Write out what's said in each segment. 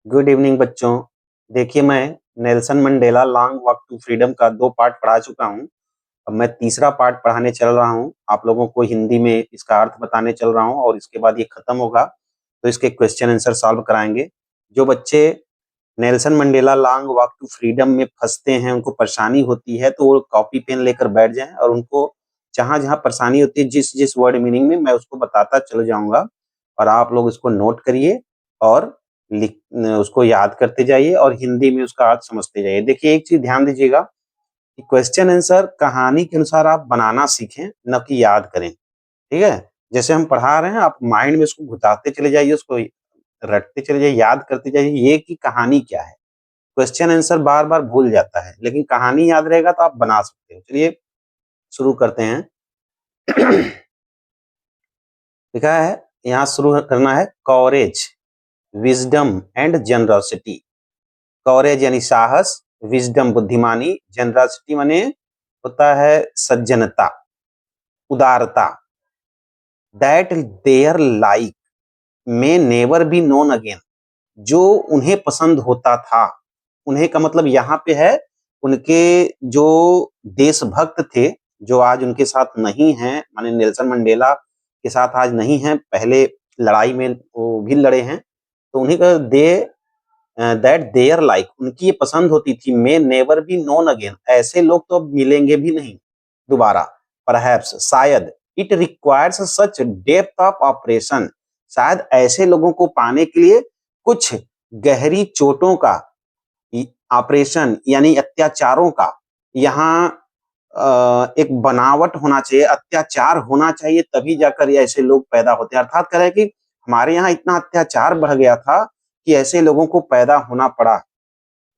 Good evening बच्चों। देखिए, मैं Nelson Mandela long walk to freedom का 2 पार्ट पढ़ा चुका हूँ। अब मैं तीसरा पार्ट पढ़ाने चल रहा हूँ। आप लोगों को हिंदी में इसका अर्थ बताने चल रहा हूँ और इसके बाद ये खत्म होगा तो इसके क्वेश्चन आंसर सॉल्व कराएंगे। जो बच्चे Nelson Mandela long walk to freedom में फंसते हैं, उनको परेशानी होती है, तो वो कॉपी पेन लेकर बैठ जाएं और उनको जहां-जहां परेशानी होती है, जिस वर्ड मीनिंग में, मैं उसको बताता चल जाऊंगा और आप लोग इसको नोट करिए और लिख उसको याद करते जाइए और हिंदी में उसका अर्थ समझते जाइए। देखिए, एक चीज ध्यान दीजिएगा कि क्वेश्चन आंसर कहानी के अनुसार आप बनाना सीखें, न कि याद करें। ठीक है? जैसे हम पढ़ा रहे हैं, आप माइंड में उसको घुसाते चले जाइए, उसको रटते चले जाइए, याद करते जाइए ये कि कहानी क्या है। क्वेश्चन आंसर बार-बार भूल जाता है, लेकिन कहानी याद रहेगा तो आप बना सकते हो। चलिए शुरू करते हैं। लिखा है, यहाँ शुरू करना है, कॉरेज, विजडम एंड जनरॉसिटी। कॉरेज यानी साहस, विजडम बुद्धिमानी, जनरॉसिटी माने होता है सज्जनता, उदारता। That their like may never be known again, जो उन्हें पसंद होता था। उन्हें का मतलब यहाँ पे है उनके जो देशभक्त थे, जो आज उनके साथ नहीं हैं, माने नेल्सन मंडेला के साथ आज नहीं हैं, पहले लड़ाई में वो भी लड़े हैं, तो उन्हीं का दैट देयर लाइक, उनकी ये पसंद होती थी, मे नेवर बी नोन अगेन, ऐसे लोग तो अब मिलेंगे भी नहीं दोबारा। परहैप्स, शायद, it requires such depth of operation, शायद ऐसे लोगों को पाने के लिए कुछ गहरी चोटों का ऑपरेशन यानी अत्याचारों का यहाँ एक बनावट होना चाहिए, अत्याचार होना चाहिए, तभी जाकर ये ऐसे लोग पैदा होते हैं। अर्थात कह रहे हैं कि हमारे यहाँ इतना अत्याचार बढ़ गया था कि ऐसे लोगों को पैदा होना पड़ा।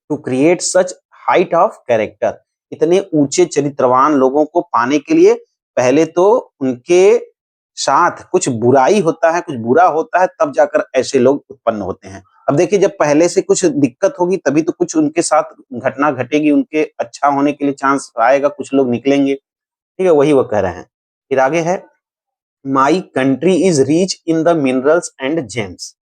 To create such height of character, इतने ऊंचे चरित्रवान लोगों को पाने के लिए पहले तो उनके साथ कुछ बुराई होता है, कुछ बुरा होता है, तब जाकर ऐसे लोग उत्पन्न होते हैं। अब देखिए, जब पहले से कुछ दिक्कत होगी तभी तो कुछ उनके साथ घटना घटेगी, उनके अच्छा होने के लिए चांस आएगा, कुछ लोग निकलेंगे। ठीक है, वही वो कह रहे हैं। फिर आगे है, my country is rich in the minerals and James.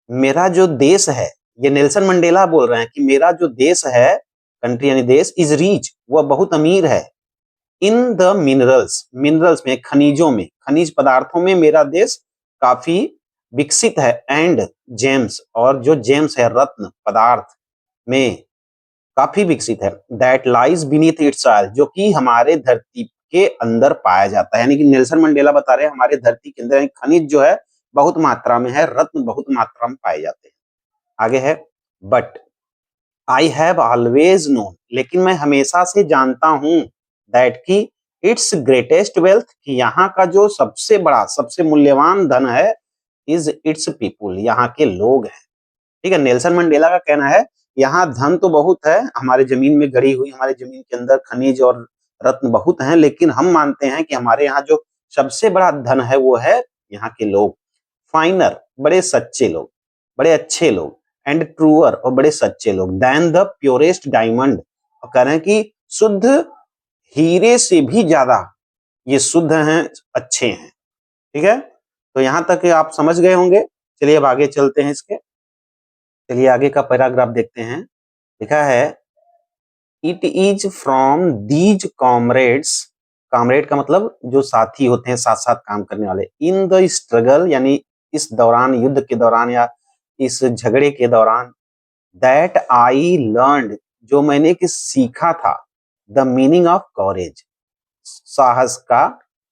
मेरा जो देश है, ये नेल्सन मंडेला बोल रहे हैं कि मेरा जो देश है, कंट्री यानी देश, इज रिच, वह बहुत अमीर है, इन द मिनरल्स, मिनरल्स में, खनिजों में, खनिज पदार्थों में मेरा देश काफी विकसित है, एंड जेम्स, और जो जेम्स है, रत्न पदार्थ में काफी विकसित है, that lies beneath it's soil, जो कि हमारे धरती के अंदर पाया जाता है। यानी कि नेल्सन मंडेला बता रहे हैं हमारे धरती के अंदर खनिज जो है बहुत मात्रा में है, रत्न बहुत मात्रा में पाए जाते हैं। आगे है, but I have always known, लेकिन मैं हमेशा से जानता हूं, दैट की इट्स ग्रेटेस्ट वेल्थ, कि यहाँ का जो सबसे बड़ा, सबसे मूल्यवान धन है, इज इट्स पीपुल, यहाँ के लोग हैं। ठीक है, नेल्सन मंडेला का कहना है यहाँ धन तो बहुत है, हमारे जमीन में गड़ी हुई, हमारे जमीन के अंदर खनिज और रत्न बहुत हैं, लेकिन हम मानते हैं कि हमारे यहाँ जो सबसे बड़ा धन है वो है यहाँ के लोग। फाइनर, बड़े सच्चे लोग, बड़े अच्छे लोग, एंड ट्रूअर, और बड़े सच्चे लोग, देन द प्योरेस्ट डायमंड, और कह रहे हैं कि शुद्ध हीरे से भी ज्यादा ये शुद्ध हैं, अच्छे हैं। ठीक है, तो यहां तक आप समझ गए होंगे। चलिए अब आगे चलते हैं इसके। चलिए आगे का पैराग्राफ देखते हैं। लिखा है, it is from these comrades, comrade का मतलब जो साथी होते हैं, साथ साथ काम करने वाले, इन द स्ट्रगल, यानी इस दौरान, युद्ध के दौरान या इस झगड़े के दौरान, दैट आई लर्नड, जो मैंने कि सीखा था, द मीनिंग ऑफ कॉरेज, साहस का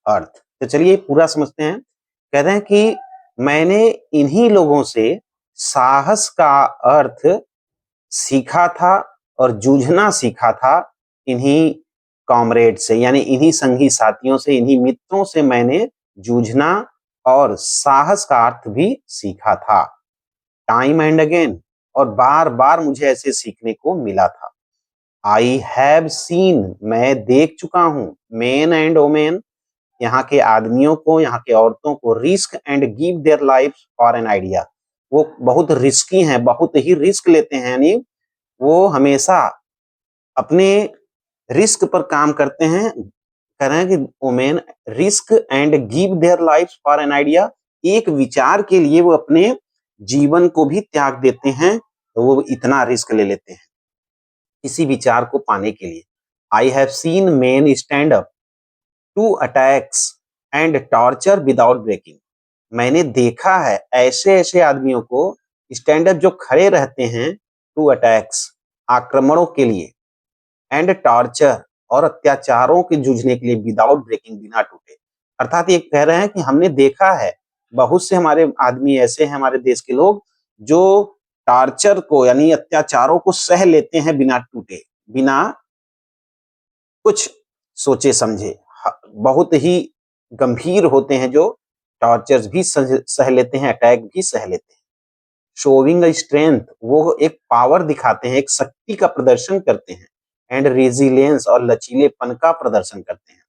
अर्थ। तो चलिए पूरा समझते हैं। कहते हैं कि मैंने इन्हीं लोगों से साहस का अर्थ सीखा था और जूझना सीखा था, इन्हीं कॉमरेड से, यानी इन्हीं संगी साथियों से, इन्हीं मित्रों से मैंने जूझना और साहस का अर्थ भी सीखा था। टाइम एंड अगेन, और बार बार मुझे ऐसे सीखने को मिला था। आई हैव सीन, मैं देख चुका हूं, मेन एंड वोमेन, यहाँ के आदमियों को, यहाँ के औरतों को, risk and give their life for an idea, वो बहुत रिस्की हैं, बहुत ही रिस्क लेते हैं, यानी वो हमेशा अपने रिस्क पर काम करते हैं। कह रहे हैं कि women risk and give their life for an idea, एक विचार के लिए वो अपने जीवन को भी त्याग देते हैं, तो वो इतना रिस्क ले लेते हैं किसी विचार को पाने के लिए। I have seen men stand up to attacks and torture without breaking. मैंने देखा है ऐसे ऐसे आदमियों को स्टैंड अप जो खड़े रहते हैं टू अटैक्स आक्रमणों के लिए एंड टॉर्चर और अत्याचारों के जूझने के लिए विदाउट ब्रेकिंग बिना टूटे। अर्थात ये कह रहे हैं कि हमने देखा है बहुत से हमारे आदमी ऐसे हैं हमारे देश के लोग जो टॉर्चर को यानी अत्याचारों को सह लेते हैं बिना टूटे, बिना कुछ सोचे समझे। बहुत ही गंभीर होते हैं जो टॉर्चर्स भी सह लेते हैं, अटैक भी सह लेते हैं। शोविंग अ स्ट्रेंथ, वो एक पावर दिखाते हैं, एक शक्ति का प्रदर्शन करते हैं। एंड रेजिलियंस, और लचीलेपन का प्रदर्शन करते हैं।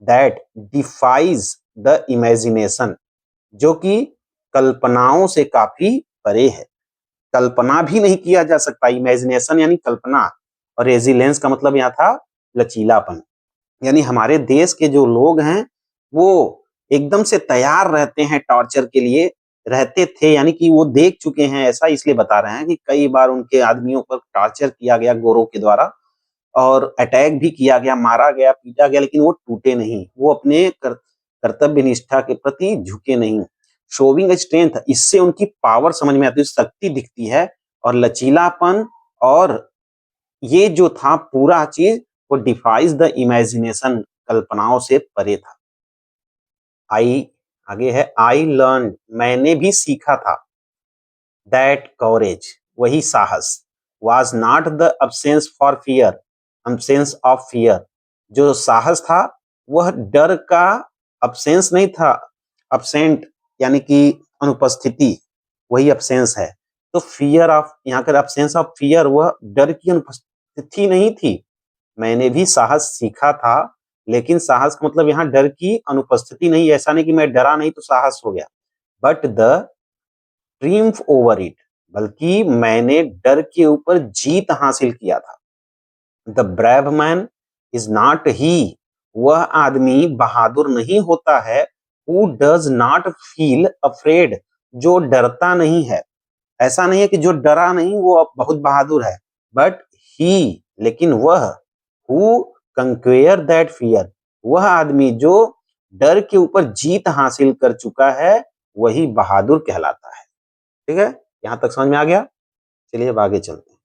दैट डिफाइज द इमेजिनेशन, जो कि कल्पनाओं से काफी परे है। कल्पना भी नहीं किया जा सकता। इमेजिनेशन यानी कल्पना, और रेजिलियंस का मतलब यहाँ था लचीलापन। यानी हमारे देश के जो लोग हैं वो एकदम से तैयार रहते हैं टॉर्चर के लिए, रहते थे, यानी कि वो देख चुके हैं ऐसा, इसलिए बता रहे हैं कि कई बार उनके आदमियों पर टॉर्चर किया गया गोरों के द्वारा और अटैक भी किया गया, मारा गया, पीटा गया, लेकिन वो टूटे नहीं, वो अपने कर्तव्य निष्ठा के प्रति झुके नहीं। शोविंग स्ट्रेंथ, इससे उनकी पावर समझ में आती है, शक्ति दिखती है, और लचीलापन, और ये जो था पूरा चीज वो डिफाइज द इमेजिनेशन, कल्पनाओं से परे था। आई आगे है आई लर्न, मैंने भी सीखा था। दैट कवरेज, वही साहस, was not the absence for fear, absence of fear, जो साहस था वह डर का अब्सेंस नहीं था। अब्सेंट यानी कि अनुपस्थिति, वही अब्सेंस है। तो फियर ऑफ, यहाँ का अब्सेंस ऑफ फियर, वह डर की अनुपस्थिति नहीं थी। मैंने भी साहस सीखा था, लेकिन साहस का मतलब यहाँ डर की अनुपस्थिति नहीं, ऐसा नहीं कि मैं डरा नहीं तो साहस हो गया। But the triumph over it, बल्कि मैंने डर के ऊपर जीत हासिल किया था। The brave man is not ही, वह आदमी बहादुर नहीं होता है। Who does not feel afraid, जो डरता नहीं है। ऐसा नहीं है कि जो डरा नहीं वो अब बहुत बहादुर है, बट ही, लेकिन वह, हु कंक्वेयर दैट फियर, वह आदमी जो डर के ऊपर जीत हासिल कर चुका है, वही बहादुर कहलाता है। ठीक है, यहां तक समझ में आ गया। चलिए अब आगे चलते हैं।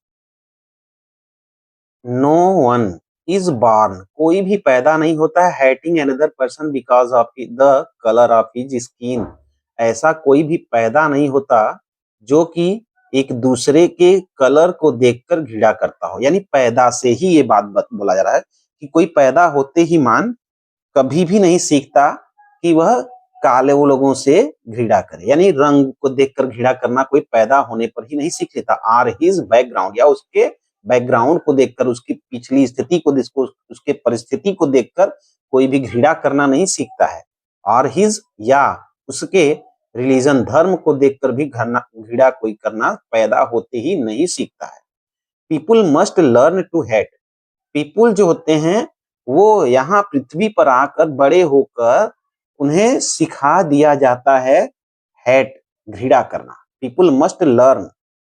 नो वन इज बॉर्न, कोई भी पैदा नहीं होता है hating another person because of the colour of his skin, ऐसा कोई भी पैदा नहीं होता जो कि एक दूसरे के कलर को देखकर घृणा करता हो। यानी पैदा से ही ये बात बोला जा रहा है कि कोई पैदा होते ही मान कभी भी नहीं सीखता कि वह काले वो लोगों से घृणा करे, यानी रंग को देखकर घृणा करना कोई पैदा होने पर ही नहीं सीख लेता। आर हिज बैकग्राउंड, या उसके बैकग्राउंड को देखकर, उसकी पिछली स्थिति को, उसके परिस्थिति को देखकर कोई भी घृणा करना नहीं सीखता है। और हिज, या उसके रिलीजन, धर्म को देखकर भी घृणा कोई करना पैदा होते ही नहीं सीखता है। People must learn to hate, people जो होते हैं वो यहाँ पृथ्वी पर आकर बड़े होकर उन्हें सिखा दिया जाता है हेट, घृणा करना। पीपुल मस्ट लर्न,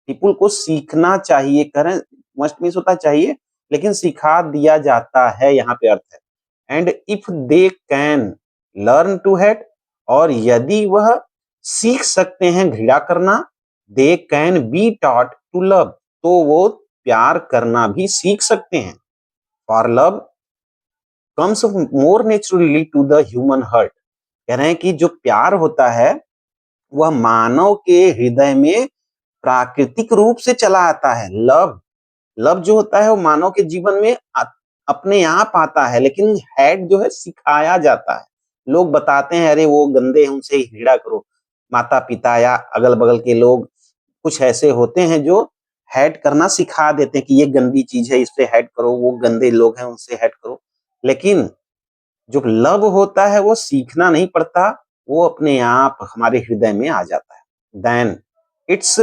पीपुल को सीखना चाहिए, करें मस्ट मीन्स होता चाहिए, लेकिन सिखा दिया जाता है, यहाँ पे अर्थ है। And if they can learn to hate, और यदि वह सीख सकते हैं घृणा करना, they can be taught to love, तो वो प्यार करना भी सीख सकते हैं। For love comes more naturally to the human heart, कह रहे हैं कि जो प्यार होता है वह मानव के हृदय में प्राकृतिक रूप से चला आता है। लव, लव जो होता है वो मानव के जीवन में अपने आप आता है, लेकिन हेट जो है सिखाया जाता है। लोग बताते हैं अरे वो गंदे हैं उनसे घृणा करो, माता पिता या अगल बगल के लोग कुछ ऐसे होते हैं जो हेट करना सिखा देते हैं कि ये गंदी चीज है, इससे हेट करो, वो गंदे लोग हैं उनसे हेट करो। लेकिन जो लव होता है वो सीखना नहीं पड़ता, वो अपने आप हमारे हृदय में आ जाता है। देन इट्स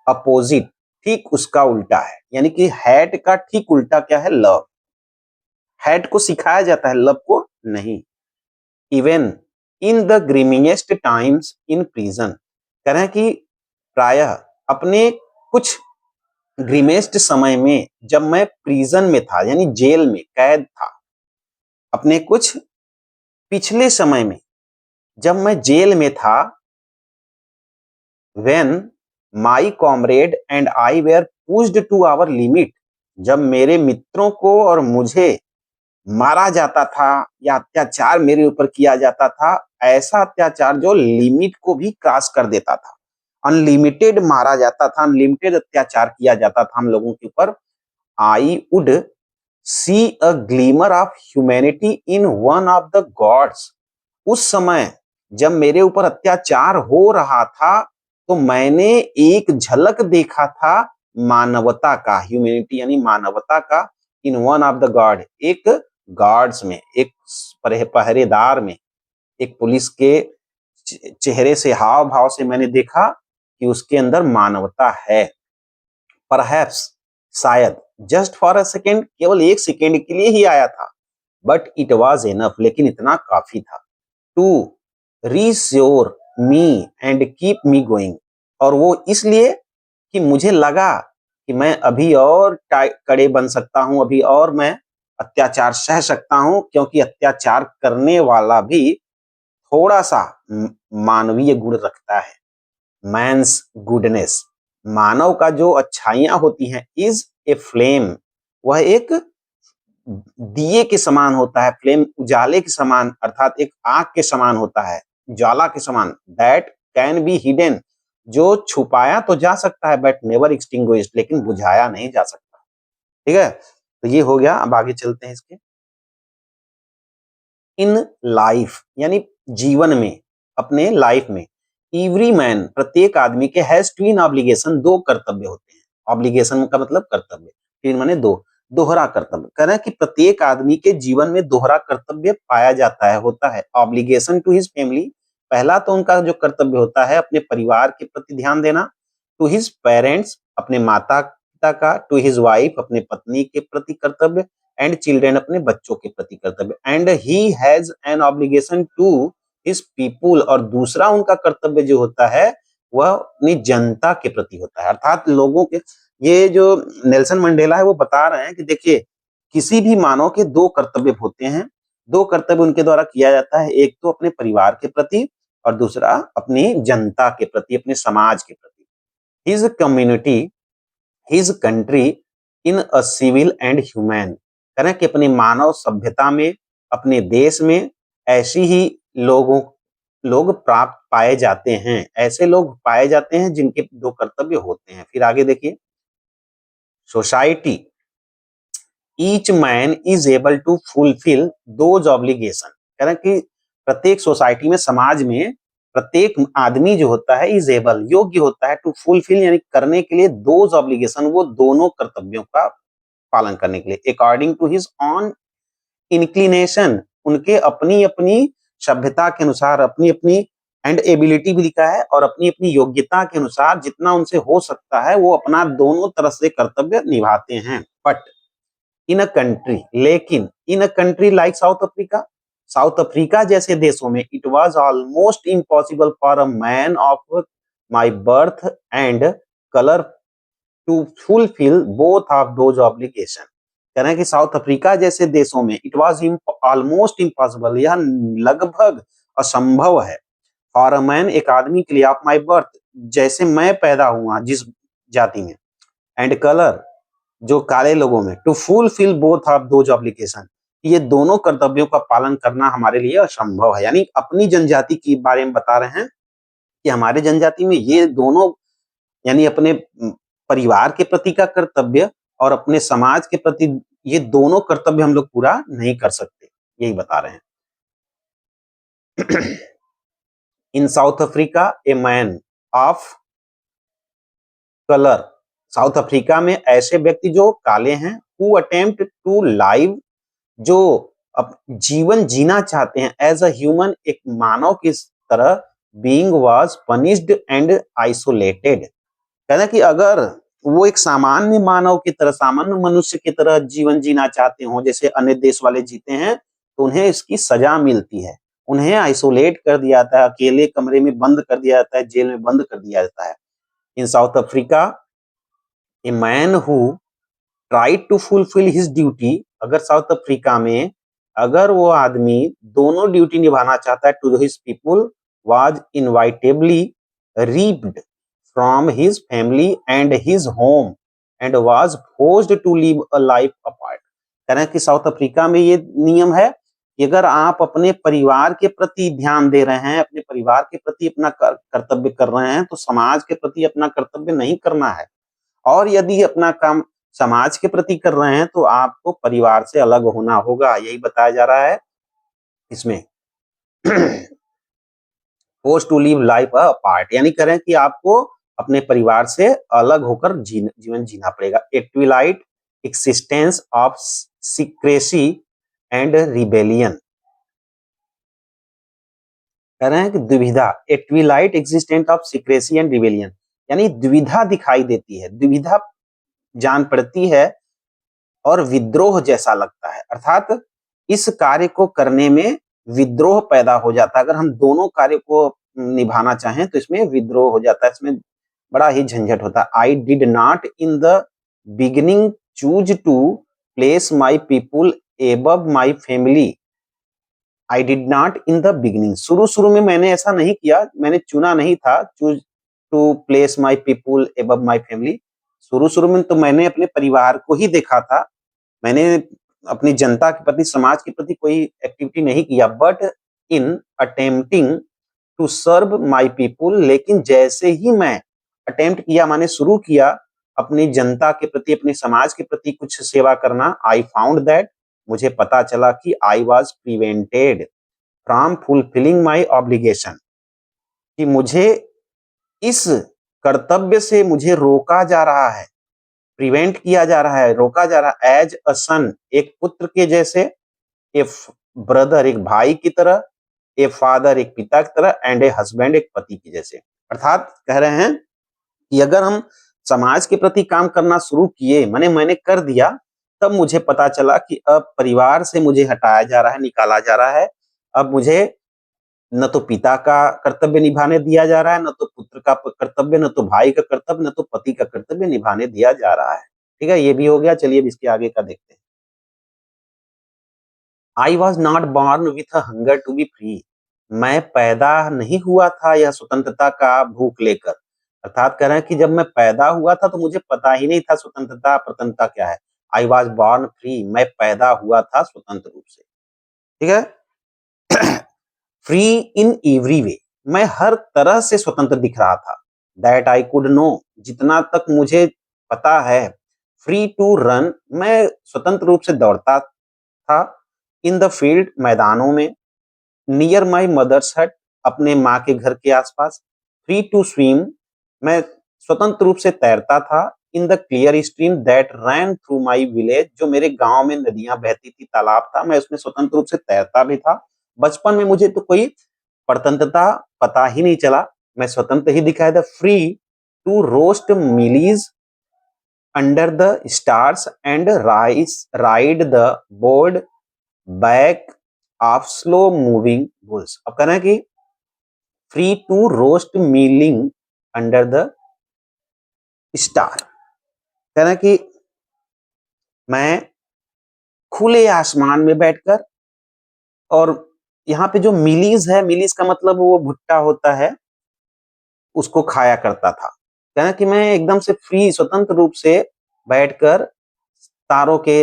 अपोजिट, ठीक उसका उल्टा है, यानी कि हेट का ठीक उल्टा क्या है? लव। हेट को सिखाया जाता है, लव को नहीं। Even in the grimmest times in prison, कह रहे हैं कि प्रायः अपने कुछ ग्रीमेस्ट समय में जब मैं प्रिजन में था यानी जेल में कैद था, अपने कुछ पिछले समय में जब मैं जेल में था, when my comrade and I were pushed to our limit, जब मेरे मित्रों को और मुझे मारा जाता था या अत्याचार मेरे ऊपर किया जाता था, ऐसा अत्याचार जो लिमिट को भी क्रॉस कर देता था, अनलिमिटेड मारा जाता था, अनलिमिटेड अत्याचार किया जाता था हम लोगों के ऊपर। I would see a glimmer of humanity in one of the guards, उस समय जब मेरे ऊपर अत्याचार हो रहा था तो मैंने एक झलक देखा था मानवता का, ह्यूमैनिटी यानी मानवता का, इन वन ऑफ द गॉड, एक गार्ड्स में, एक पहरेदार में, एक पुलिस के चेहरे से, हाव भाव से मैंने देखा कि उसके अंदर मानवता है। परहैप्स, शायद, जस्ट फॉर अ सेकेंड, केवल एक सेकेंड के लिए ही आया था, बट इट वॉज एनफ, लेकिन इतना काफी था, to reassure me and keep me going, और वो इसलिए कि मुझे लगा कि मैं अभी और कड़े बन सकता हूं, अभी और मैं अत्याचार सह सकता हूं, क्योंकि अत्याचार करने वाला भी थोड़ा सा मानवीय गुण रखता है। मैंस गुडनेस, मानव का जो अच्छाइयां होती हैं, इज ए फ्लेम, वह एक दिए के समान होता है, फ्लेम उजाले के समान, अर्थात एक आग के समान होता है, ज्वाला के समान, दैट कैन बी हिडन, जो छुपाया तो जा सकता है बट नेवर एक्सटिंग्विश्ड, लेकिन बुझाया नहीं जा सकता। ठीक है, तो ये हो गया। अब आगे चलते हैं इसके। इन लाइफ यानी जीवन में, अपने लाइफ में, एवरी मैन, प्रत्येक आदमी के हैज ट्विन ऑब्लिगेशन, दो कर्तव्य होते हैं। ऑब्लिगेशन का मतलब कर्तव्य, ट्विन माने दो, दोहरा कर्तव्य। कह रहे हैं कि प्रत्येक आदमी के जीवन में दोहरा कर्तव्य पाया जाता है, होता है। ऑब्लिगेशन टू हिज फैमिली, पहला तो उनका जो कर्तव्य होता है अपने परिवार के प्रति ध्यान देना, टू हिज पेरेंट्स, अपने माता पिता का, टू हिज वाइफ, अपने पत्नी के प्रति कर्तव्य, एंड चिल्ड्रन, अपने बच्चों के प्रति कर्तव्य, and he has an obligation to his people, और दूसरा उनका कर्तव्य जो होता है वह अपनी जनता के प्रति होता है, अर्थात लोगों के। ये जो नेल्सन मंडेला है वो बता रहे हैं कि देखिए, किसी भी मानव के दो कर्तव्य होते हैं, दो कर्तव्य उनके द्वारा किया जाता है, एक तो अपने परिवार के प्रति और दूसरा अपनी जनता के प्रति, अपने समाज के प्रति। His community, his country, in a civil and humane, कह रहे हैं कि अपनी मानव सभ्यता में, अपने देश में ऐसी ही लोग प्राप्त पाए जाते हैं, ऐसे लोग पाए जाते हैं जिनके दो कर्तव्य होते हैं। फिर आगे देखिए, society, each man is able to fulfil those obligation, कह रहे हैं कि प्रत्येक सोसाइटी में, समाज में, प्रत्येक आदमी जो होता है इज एबल, योग्य होता है, टू फुलफिल यानी करने के लिए, दोज ऑब्लिगेशन, वो दोनों कर्तव्यों का पालन करने के लिए, according to his own inclination, उनके अपनी अपनी सभ्यता के अनुसार, अपनी अपनी, एंड एबिलिटी भी लिखा है, और अपनी अपनी योग्यता के अनुसार जितना उनसे हो सकता है वो अपना दोनों तरफ से कर्तव्य निभाते हैं। बट इन अ कंट्री, लेकिन in a country like South Africa, South Africa जैसे देशों में, it was almost impossible for a man of my birth and colour to fulfil both of those obligation, कह रहे हैं कि साउथ अफ्रीका जैसे देशों में इट वाज ऑलमोस्ट इम्पॉसिबल, यह लगभग असंभव है, फॉर अ मैन, एक आदमी के लिए, ऑफ माय बर्थ, जैसे मैं पैदा हुआ जिस जाति में, एंड कलर, जो काले लोगों में, to fulfil both of those obligation, ये दोनों कर्तव्यों का पालन करना हमारे लिए असंभव है। यानी अपनी जनजाति के बारे में बता रहे हैं कि हमारे जनजाति में ये दोनों, यानी अपने परिवार के प्रति का कर्तव्य और अपने समाज के प्रति, ये दोनों कर्तव्य हम लोग पूरा नहीं कर सकते, यही बता रहे हैं। In South Africa a man of colour, South Africa में ऐसे व्यक्ति जो काले हैं, हु अटेम्प्ट टू लाइव, जो अब जीवन जीना चाहते हैं, एज अ ह्यूमन, एक मानव की तरह, being was punished and isolated, कहना कि अगर वो एक सामान्य मानव की तरह, सामान्य मनुष्य की तरह जीवन जीना चाहते हो, जैसे अन्य देश वाले जीते हैं, तो उन्हें इसकी सजा मिलती है, उन्हें आइसोलेट कर दिया जाता है, अकेले कमरे में बंद कर दिया जाता है, जेल में बंद कर दिया जाता है। In South Africa a man who tried to fulfil his duty, अगर साउथ अफ्रीका में अगर वो आदमी दोनों ड्यूटी निभाना चाहता है to his people, was inevitably ripped from his family and his home and was forced to live a life apart. कह रहे हैं कि साउथ अफ्रीका में ये नियम है कि अगर आप अपने परिवार के प्रति ध्यान दे रहे हैं, अपने परिवार के प्रति अपना कर्तव्य कर रहे हैं, तो समाज के प्रति अपना कर्तव्य नहीं करना है। और यदि अपना काम समाज के प्रति कर रहे हैं तो आपको परिवार से अलग होना होगा, यही बताया जा रहा है इसमें। Force to live life apart, यानी करें कि आपको अपने परिवार से अलग होकर जीवन जीना पड़ेगा। A twilight existence of secrecy and rebellion, कह रहे हैं कि द्विविधा, a twilight existence of secrecy and rebellion, यानी द्विविधा दिखाई देती है, द्विविधा जान पड़ती है और विद्रोह जैसा लगता है, अर्थात इस कार्य को करने में विद्रोह पैदा हो जाता है। अगर हम दोनों कार्य को निभाना चाहें तो इसमें विद्रोह हो जाता है, इसमें बड़ा ही झंझट होता है। I did not in the beginning choose to place my people above my family, I did not in the beginning, शुरू में मैंने ऐसा नहीं किया, मैंने चुना नहीं था choose to place my people above my family, शुरू में तो मैंने अपने परिवार को ही देखा था, मैंने अपनी जनता के प्रति समाज के प्रति कोई एक्टिविटी नहीं किया। But in attempting to serve my people, लेकिन जैसे ही मैं अटेम्प्ट किया, माने शुरू किया अपनी जनता के प्रति अपने समाज के प्रति कुछ सेवा करना, आई फाउंड दैट, मुझे पता चला कि I was prevented from fulfilling my obligation, कि मुझे इस कर्तव्य से मुझे रोका जा रहा है, प्रिवेंट किया जा रहा है, रोका जा रहा है। एज अ सन, एक पुत्र के जैसे, ए ब्रदर, एक भाई की तरह, ए फादर, एक पिता की तरह, एंड ए हस्बैंड, एक पति की जैसे। अर्थात कह रहे हैं कि अगर हम समाज के प्रति काम करना शुरू किए, मैंने कर दिया, तब मुझे पता चला कि अब परिवार से मुझे हटाया जा रहा है, निकाला जा रहा है, अब मुझे न तो पिता का कर्तव्य निभाने दिया जा रहा है, न तो पुत्र का कर्तव्य, न तो भाई का कर्तव्य, न तो पति का कर्तव्य निभाने दिया जा रहा है। ठीक है, ये भी हो गया। चलिए अब इसके आगे का देखते हैं। I was not born with hunger to be free, मैं पैदा नहीं हुआ था यह स्वतंत्रता का भूख लेकर। अर्थात कह रहे हैं कि जब मैं पैदा हुआ था तो मुझे पता ही नहीं था स्वतंत्रता प्रतंत्रता क्या है। आई वॉज बॉर्न फ्री, मैं पैदा हुआ था स्वतंत्र रूप से। ठीक है। फ्री इन एवरी वे, मैं हर तरह से स्वतंत्र दिख रहा था। दैट आई कुड नो, जितना तक मुझे पता है। फ्री टू रन, मैं स्वतंत्र रूप से दौड़ता था। इन द फील्ड, मैदानों में। नियर माई मदर्स हट, अपने माँ के घर के आसपास। फ्री टू स्विम, मैं स्वतंत्र रूप से तैरता था। In the clear stream that ran through my village, जो मेरे गांव में नदियां बहती थी, तालाब था, मैं उसमें स्वतंत्र रूप से तैरता भी था। बचपन में मुझे तो कोई स्वतंत्रता पता ही नहीं चला, मैं स्वतंत्र ही दिखाई था। Free to roast mealies under the stars and ride the board back of slow moving bulls. अब कह रहे हैं कि free to roast mealing under the star, कह रहे हैं कि मैं खुले आसमान में बैठकर, और यहाँ पे जो मिलीज है, मिलीज का मतलब वो भुट्टा होता है, उसको खाया करता था। कहना कि मैं एकदम से फ्री, स्वतंत्र रूप से बैठकर तारों के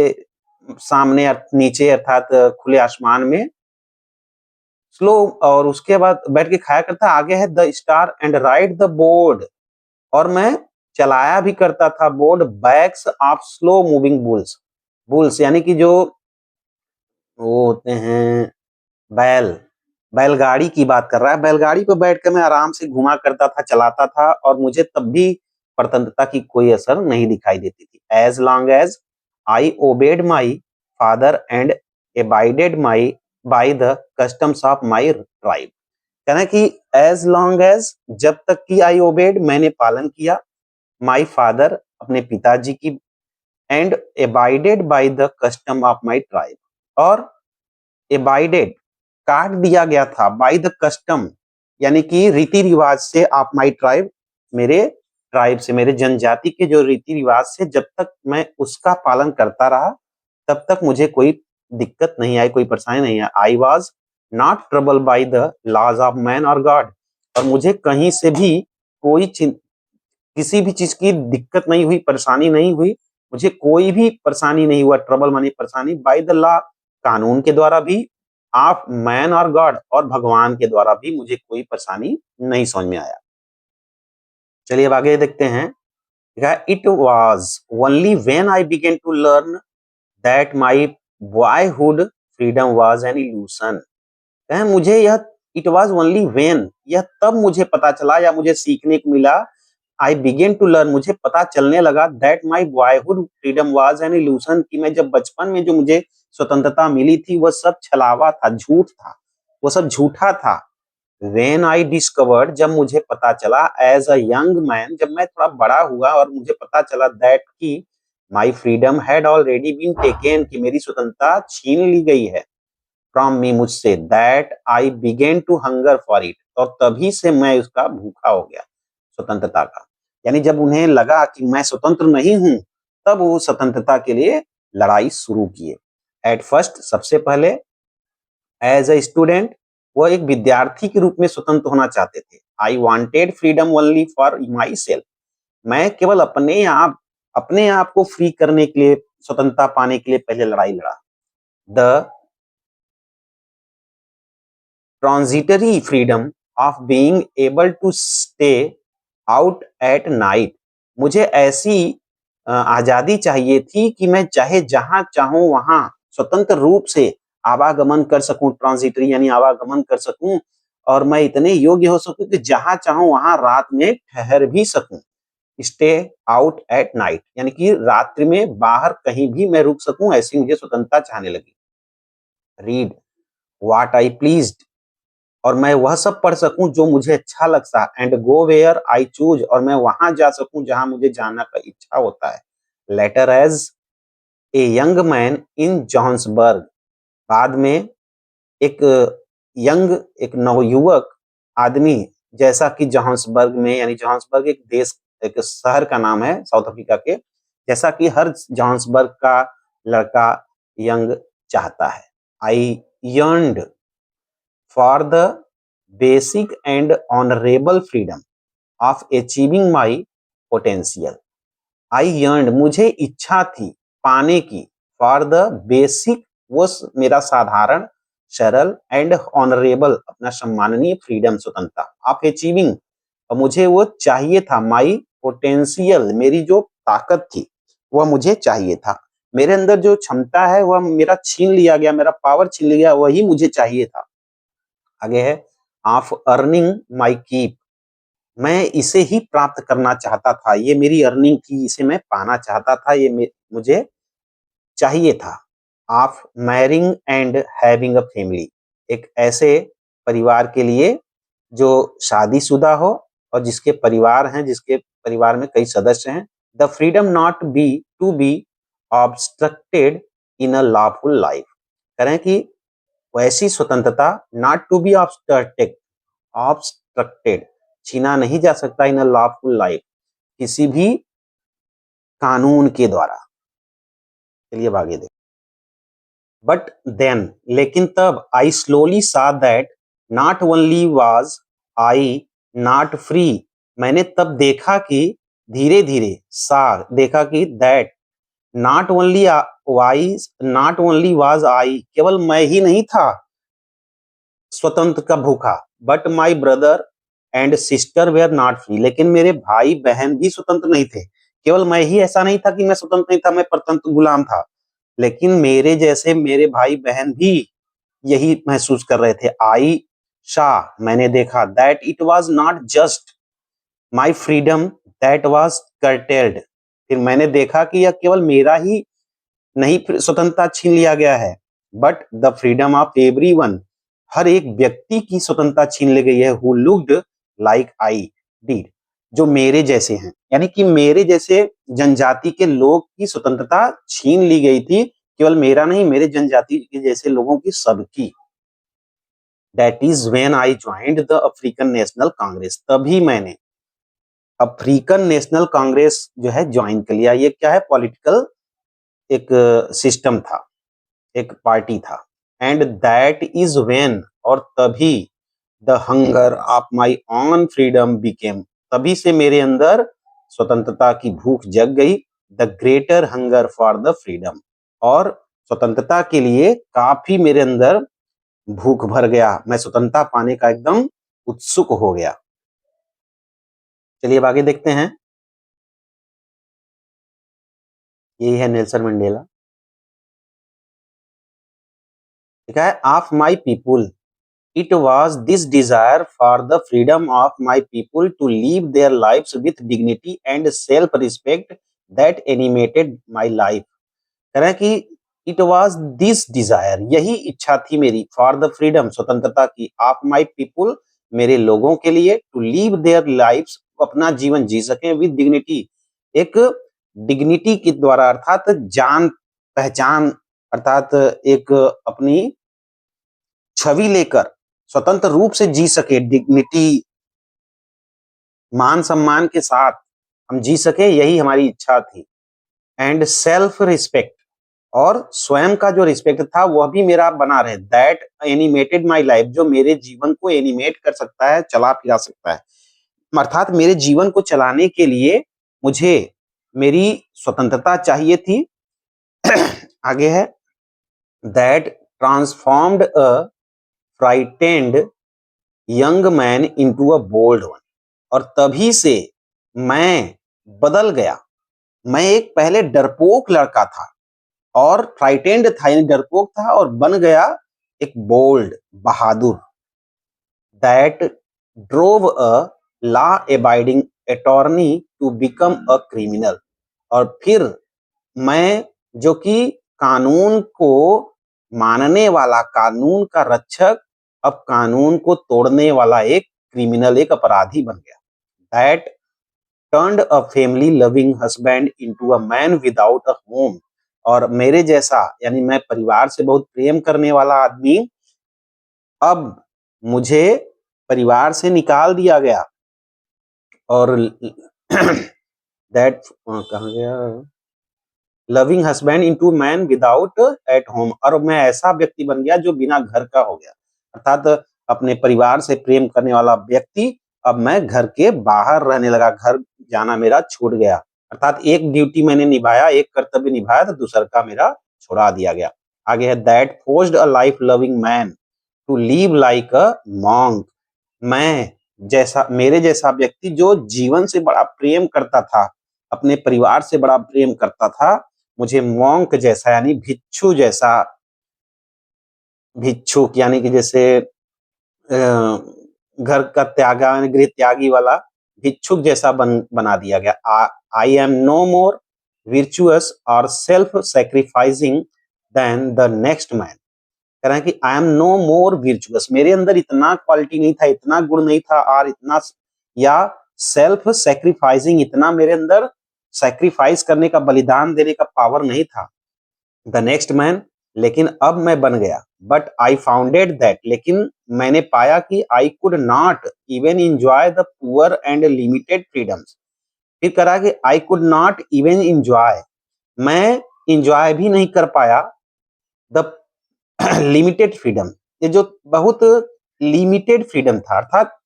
सामने नीचे, अर्थात खुले आसमान में स्लो, और उसके बाद बैठ के खाया करता। आगे है the star and ride the board, और मैं चलाया भी करता था board backs of slow moving bulls. Bulls यानी कि जो वो होते हैं बैल, बैलगाड़ी की बात कर रहा है। बैलगाड़ी पर बैठकर मैं आराम से घुमा करता था, चलाता था, और मुझे तब भी स्वतंत्रता की कोई असर नहीं दिखाई देती थी। As long as I obeyed my father and abided my by the customs of my tribe, कहना कि एज लॉन्ग एज, जब तक कि आई ओबेड, मैंने पालन किया, माई फादर, अपने पिताजी की, and abided by the custom of my tribe, और एबाइडेड काट दिया गया था, बाय द कस्टम यानी कि रीति रिवाज से, ऑफ माई ट्राइब, मेरे ट्राइब से, मेरे जनजाति के जो रीति रिवाज से जब तक मैं उसका पालन करता रहा तब तक मुझे कोई दिक्कत नहीं आई, कोई परेशानी नहीं आई। I was not trouble by the laws of man और गॉड, और मुझे कहीं से भी कोई किसी भी चीज की दिक्कत नहीं हुई, परेशानी नहीं हुई, मुझे कोई भी परेशानी नहीं हुआ। ट्रबल मानी परेशानी, बाय द लॉ कानून के द्वारा भी, ऑफ मैन और गॉड और भगवान के द्वारा भी मुझे कोई परेशानी नहीं समझ में आया। चलिए अब आगे देखते हैं। It was only when I began to learn that my boyhood freedom was an illusion. मुझे यह इट वॉज ओनली वेन, यह तब मुझे पता चला या मुझे सीखने को मिला, आई बिगेन टू लर्न, मुझे पता चलने लगा, that my boyhood freedom was an evolution, कि मैं जब बचपन में जो मुझे स्वतंत्रता मिली थी वह सब छलावा था, झूठ था, वो सब झूठा था। When I discovered, जब मुझे पता चला, एज अ यंग मैन, जब मैं थोड़ा बड़ा हुआ और मुझे पता चला, दैट की my freedom had already been taken, कि मेरी स्वतंत्रता छीन ली गई है, फ्रॉम मी, मुझसे, that I began to hunger for it, और तभी से मैं उसका भूखा हो गया स्वतंत्रता का। यानी जब उन्हें लगा कि मैं स्वतंत्र नहीं हूं, तब वो स्वतंत्रता के लिए लड़ाई शुरू किए। एट फर्स्ट, सबसे पहले, एज अ स्टूडेंट, वह एक विद्यार्थी के रूप में स्वतंत्र होना चाहते थे। I wanted freedom only for my self, मैं केवल अपने आप को फ्री करने के लिए, स्वतंत्रता पाने के लिए पहले लड़ाई लड़ा। The transitory freedom of being able to stay out at night, मुझे ऐसी आजादी चाहिए थी कि मैं चाहे जहां चाहूं वहां स्वतंत्र रूप से आवागमन कर सकूं, ट्रांजिटरी यानी आवागमन कर सकूं, और मैं इतने योग्य हो सकूं कि जहां चाहूं वहां रात में ठहर भी सकूं। स्टे आउट एट नाइट यानी कि रात्रि में बाहर कहीं भी मैं रुक सकूं, ऐसी मुझे स्वतंत्रता चाहने लगी। रीड व्हाट आई प्लीज्ड, और मैं वह सब पढ़ सकूं जो मुझे अच्छा लगता, and go where I choose, और मैं वहां जा सकूं जहां मुझे जाना का इच्छा होता है। Later as a young man in Johannesburg, बाद में एक एक नवयुवक आदमी, जैसा कि जोहान्सबर्ग में, यानी जोहान्सबर्ग एक देश, एक शहर का नाम है साउथ अफ्रीका के, जैसा कि हर जोहान्सबर्ग का लड़का यंग चाहता है। I yearned for the basic and honourable freedom of achieving my potential. I yearned, मुझे इच्छा थी पाने की, फॉर द बेसिक, वो मेरा साधारण, सरल, एंड ऑनरेबल, अपना सम्माननीय, फ्रीडम, स्वतंत्रता, ऑफ अचीविंग, और मुझे वो चाहिए था, माई पोटेंशियल, मेरी जो ताकत थी वह मुझे चाहिए था, मेरे अंदर जो क्षमता है वह मेरा छीन लिया गया, मेरा पावर छीन लिया गया, वही मुझे चाहिए था। आगे है, ऑफ अर्निंग माई कीप, मैं इसे ही प्राप्त करना चाहता था, ये मेरी अर्निंग थी, इसे मैं पाना चाहता था, ये मुझे चाहिए था। Of marrying and having a family, एक ऐसे परिवार के लिए जो शादीशुदा हो और जिसके परिवार हैं, जिसके परिवार में कई सदस्य हैं। The freedom not be to be obstructed in a lawful life, करें कि वैसी स्वतंत्रता, नॉट टू बी ऑब्स्ट्रक्टेड, छीना नहीं जा सकता, इन अ लॉफुल लाइफ, किसी भी कानून के द्वारा। चलिए अब आगे देखें। बट देन, लेकिन तब, I slowly saw that not only was I not free, मैंने तब देखा कि, धीरे धीरे, सा, देखा कि, that not only was I, केवल मैं ही नहीं था स्वतंत्र का भूखा, but my brother and sister were not free, लेकिन मेरे भाई बहन भी स्वतंत्र नहीं थे। केवल मैं ही ऐसा नहीं था कि मैं स्वतंत्र नहीं था, मैं परतंत्र गुलाम था, लेकिन मेरे जैसे मेरे भाई बहन भी यही महसूस कर रहे थे। आई शाह, मैंने देखा, that it was not just my freedom that was curtailed, फिर मैंने देखा कि यह केवल मेरा ही नहीं स्वतंत्रता छीन लिया गया है, but the freedom of everyone, हर एक व्यक्ति की स्वतंत्रता छीन ली गई है, who looked like I did, जो मेरे जैसे हैं, यानी कि मेरे जैसे जनजाति के लोग की स्वतंत्रता छीन ली गई थी, केवल मेरा नहीं, मेरे जनजाति के जैसे लोगों की, सबकी। That is when I joined the African national Congress, तभी मैंने अफ्रीकन नेशनल कांग्रेस जो है ज्वाइन कर लिया। ये क्या है? पॉलिटिकल एक सिस्टम था, एक पार्टी था। एंड दैट इज व्हेन, और तभी the hunger of my on freedom became, तभी से मेरे अंदर स्वतंत्रता की भूख जग गई। The greater hunger for the freedom, और स्वतंत्रता के लिए काफी मेरे अंदर भूख भर गया, मैं स्वतंत्रता पाने का एकदम उत्सुक हो गया। चलिए अब आगे देखते हैं। यही है नेल्सन मंडेला। लिखा है of my people, it was this desire for the freedom of my people to live their lives with dignity and self-respect that animated my life। कह रहे हैं कि it was this desire, यही इच्छा थी मेरी, for the freedom, स्वतंत्रता की, of my people, मेरे लोगों के लिए, to live their lives, अपना जीवन जी सकें with dignity, एक डिग्निटी के द्वारा, अर्थात जान पहचान, अर्थात एक अपनी छवि लेकर स्वतंत्र रूप से जी सके, डिग्निटी, मान सम्मान के साथ हम जी सके, यही हमारी इच्छा थी। एंड सेल्फ रिस्पेक्ट, और स्वयं का जो रिस्पेक्ट था वह भी मेरा बना रहे। दैट एनिमेटेड माई लाइफ, जो मेरे जीवन को एनिमेट कर सकता है, चला फिरा सकता है, अर्थात मेरे जीवन को चलाने के लिए मुझे मेरी स्वतंत्रता चाहिए थी। आगे है that transformed a frightened young man into a bold one, और तभी से मैं बदल गया। मैं एक पहले डरपोक लड़का था और फ्राइटेंड था, यानी डरपोक था, और बन गया एक बोल्ड, बहादुर। That drove a law abiding attorney to become a criminal, और फिर मैं, जो कि कानून को मानने वाला, कानून का रक्षक, अब कानून को तोड़ने वाला एक क्रिमिनल, एक अपराधी बन गया। That turned a family loving husband into a man without a home, और मेरे जैसा, यानी मैं परिवार से बहुत प्रेम करने वाला आदमी, अब मुझे परिवार से निकाल दिया गया। और दैट कहाँ गया, loving husband into man without at home, और मैं ऐसा व्यक्ति बन गया जो बिना घर का हो गया, अर्थात अपने परिवार से प्रेम करने वाला व्यक्ति, अब मैं घर के बाहर रहने लगा, घर जाना मेरा छूट गया, अर्थात एक ड्यूटी मैंने निभाया, एक कर्तव्य निभाया तो दूसरा का मेरा छुड़ा दिया गया। आगे है that forced a life loving man to live like a monk, मैं जैसा, मेरे जैसा व्यक्ति जो जीवन से बड़ा प्रेम करता था, अपने परिवार से बड़ा प्रेम करता था, मुझे मॉन्क जैसा, यानी भिक्षु जैसा, भिक्षुक यानी कि जैसे घर का त्यागा, गृह त्यागी वाला, भिक्षुक जैसा बना दिया गया। I am no more virtuous और self sacrificing than the next man. कह रहे हैं कि I am no more virtuous, मेरे अंदर इतना क्वालिटी नहीं था, इतना गुण नहीं था, और इतना, या सेल्फ सेक्रीफाइसिंग, इतना मेरे अंदर सेक्रीफाइस करने का, बलिदान देने का पावर नहीं था, द नेक्स्ट मैन, लेकिन अब मैं बन गया। बट आई फाउंडेड दैट, लेकिन मैंने पाया कि I could not even enjoy the poor and limited freedoms. फिर करा कि I could not even enjoy, मैं इंजॉय भी नहीं कर पाया द लिमिटेड फ्रीडम, ये जो बहुत लिमिटेड फ्रीडम था, अर्थात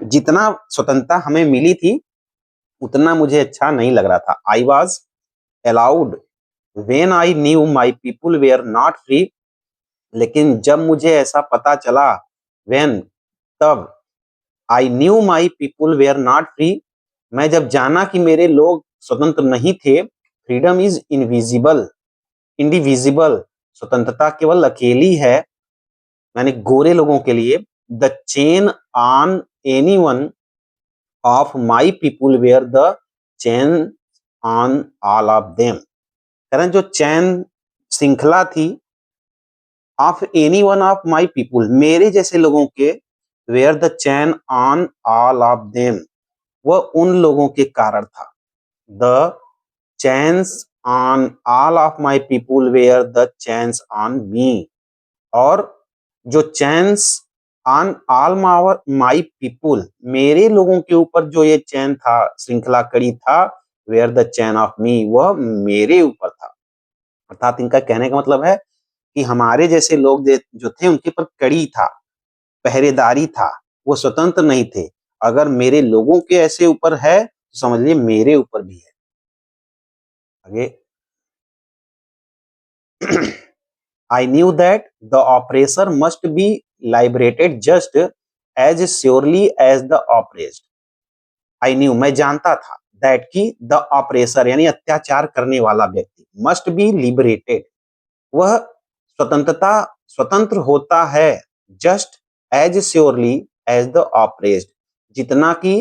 जितना स्वतंत्रता हमें मिली थी उतना मुझे अच्छा नहीं लग रहा था। I was allowed when I knew my people were not free, लेकिन जब मुझे ऐसा पता चला, वेन, तब, I knew my people were not free, मैं जब जाना कि मेरे लोग स्वतंत्र नहीं थे, फ्रीडम इज इनविजिबल, इंडिविजिबल, स्वतंत्रता केवल अकेली है, यानी गोरे लोगों के लिए। The chain on any one of my people were the chain on all of them, कारण जो चैन, श्रृंखला थी, of any one of my people, मेरे जैसे लोगों के, were the chain on all of them, वह उन लोगों के कारण था। The chains on all of my people were the chains on me, और जो chains on all my people, मेरे लोगों के ऊपर जो ये चैन था, श्रृंखला कड़ी था, were the chain of me, वह मेरे ऊपर था। अर्थात इनका कहने का मतलब है कि हमारे जैसे लोग जो थे उनके ऊपर कड़ी था, पहरेदारी था, वो स्वतंत्र नहीं थे। अगर मेरे लोगों के ऐसे ऊपर है तो समझ लीजिए मेरे ऊपर भी है। आगे I knew that the oppressor must be liberated just as surely as the oppressed. I knew, मैं जानता था, that कि the oppressor यानी अत्याचार करने वाला व्यक्ति must be liberated, वह स्वतंत्र होता है, just as surely as the oppressed, जितना कि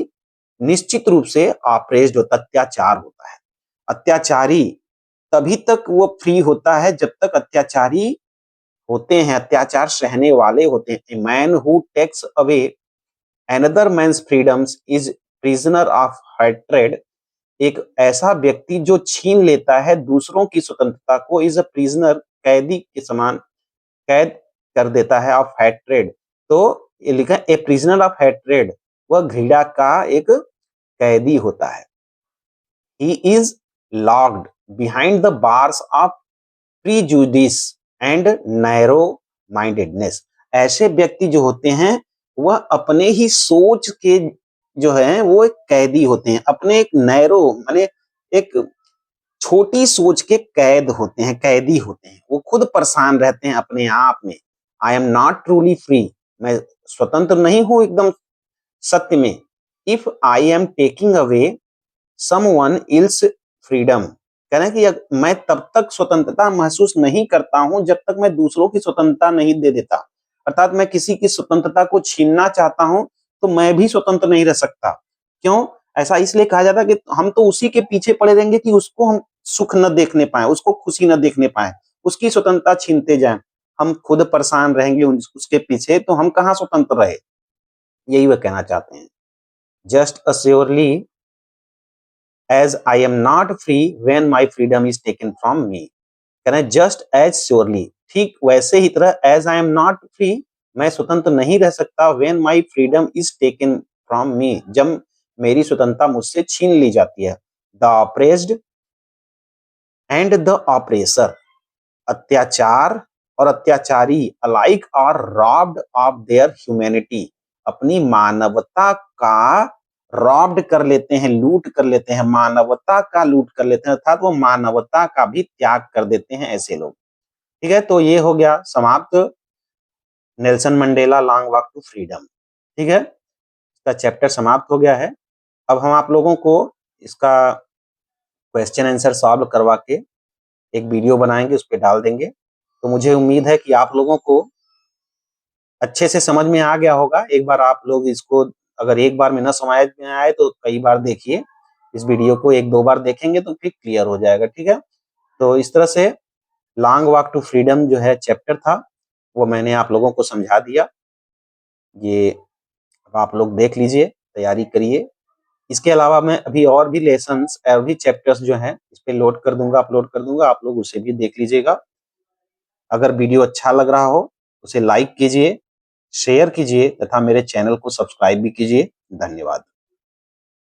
निश्चित रूप से oppressed होता, अत्याचार होता है। अत्याचारी तभी तक वो फ्री होता है जब तक अत्याचारी होते हैं, अत्याचार सहने वाले होते हैं। A man who takes away another man's freedoms is prisoner of hatred, एक ऐसा व्यक्ति जो छीन लेता है दूसरों की स्वतंत्रता को, इज अ प्रिजनर, कैदी के समान कैद कर देता है, ऑफ हैट्रेड। तो ये लिखा है ए प्रिजनर ऑफ हैट्रेड, वह घृणा का एक कैदी होता है। He is locked behind the bars of prejudice and narrow mindedness, ऐसे व्यक्ति जो होते हैं वह अपने ही सोच के जो है वो एक कैदी होते हैं, अपने एक नैरो माने एक छोटी सोच के कैद होते हैं, कैदी होते हैं, वो खुद परेशान रहते हैं अपने आप में। I am not truly free, मैं स्वतंत्र नहीं हूं एकदम सत्य में। If I am taking away someone ills freedom, कह रहे हैं कि मैं तब तक स्वतंत्रता महसूस नहीं करता हूं जब तक मैं दूसरों की स्वतंत्रता नहीं दे देता। अर्थात मैं किसी की स्वतंत्रता को छीनना चाहता हूं तो मैं भी स्वतंत्र नहीं रह सकता। क्यों? ऐसा इसलिए कहा जाता है कि हम तो उसी के पीछे पड़े रहेंगे कि उसको हम सुख न देखने पाए, उसको खुशी न देखने पाए, उसकी स्वतंत्रता छीनते जाएं। हम खुद परेशान रहेंगे उसके पीछे, तो हम कहाँ स्वतंत्र रहे। यही वह कहना चाहते हैं। Just assuredly as I am not free when my freedom is taken from me, कह रहे हैं just as surely, ठीक वैसे ही तरह as I am not free, मैं स्वतंत्र नहीं रह सकता when my freedom is taken from me, जब मेरी स्वतंत्रता मुझसे छीन ली जाती है। The oppressed and the oppressor, अत्याचार और अत्याचारी alike are robbed of their humanity, अपनी मानवता का रॉब्ड कर लेते हैं, लूट कर लेते हैं, मानवता का लूट कर लेते हैं, अर्थात वो मानवता का भी त्याग कर देते हैं ऐसे लोग। ठीक है, तो ये हो गया समाप्त Nelson Mandela long walk to freedom. ठीक है, इसका चैप्टर समाप्त हो गया है। अब हम आप लोगों को इसका क्वेश्चन आंसर सॉल्व करवा के एक वीडियो बनाएंगे, उस पर डाल देंगे। तो मुझे उम्मीद है कि आप लोगों को अच्छे से समझ में आ गया होगा। एक बार आप लोग इसको अगर एक बार में न समझ में आए तो कई बार देखिए, इस वीडियो को एक दो बार देखेंगे तो फिर क्लियर हो जाएगा। ठीक है, तो इस तरह से लॉन्ग वॉक टू फ्रीडम जो है चैप्टर था वो मैंने आप लोगों को समझा दिया। ये अब आप लोग देख लीजिए, तैयारी करिए। इसके अलावा मैं अभी और भी लेसन्स और भी चैप्टर्स जो हैं इस पे लोड कर दूंगा, अपलोड कर दूंगा, आप लोग उसे भी देख लीजिएगा। अगर वीडियो अच्छा लग रहा हो उसे लाइक कीजिए, शेयर कीजिए तथा मेरे चैनल को सब्सक्राइब भी कीजिए। धन्यवाद।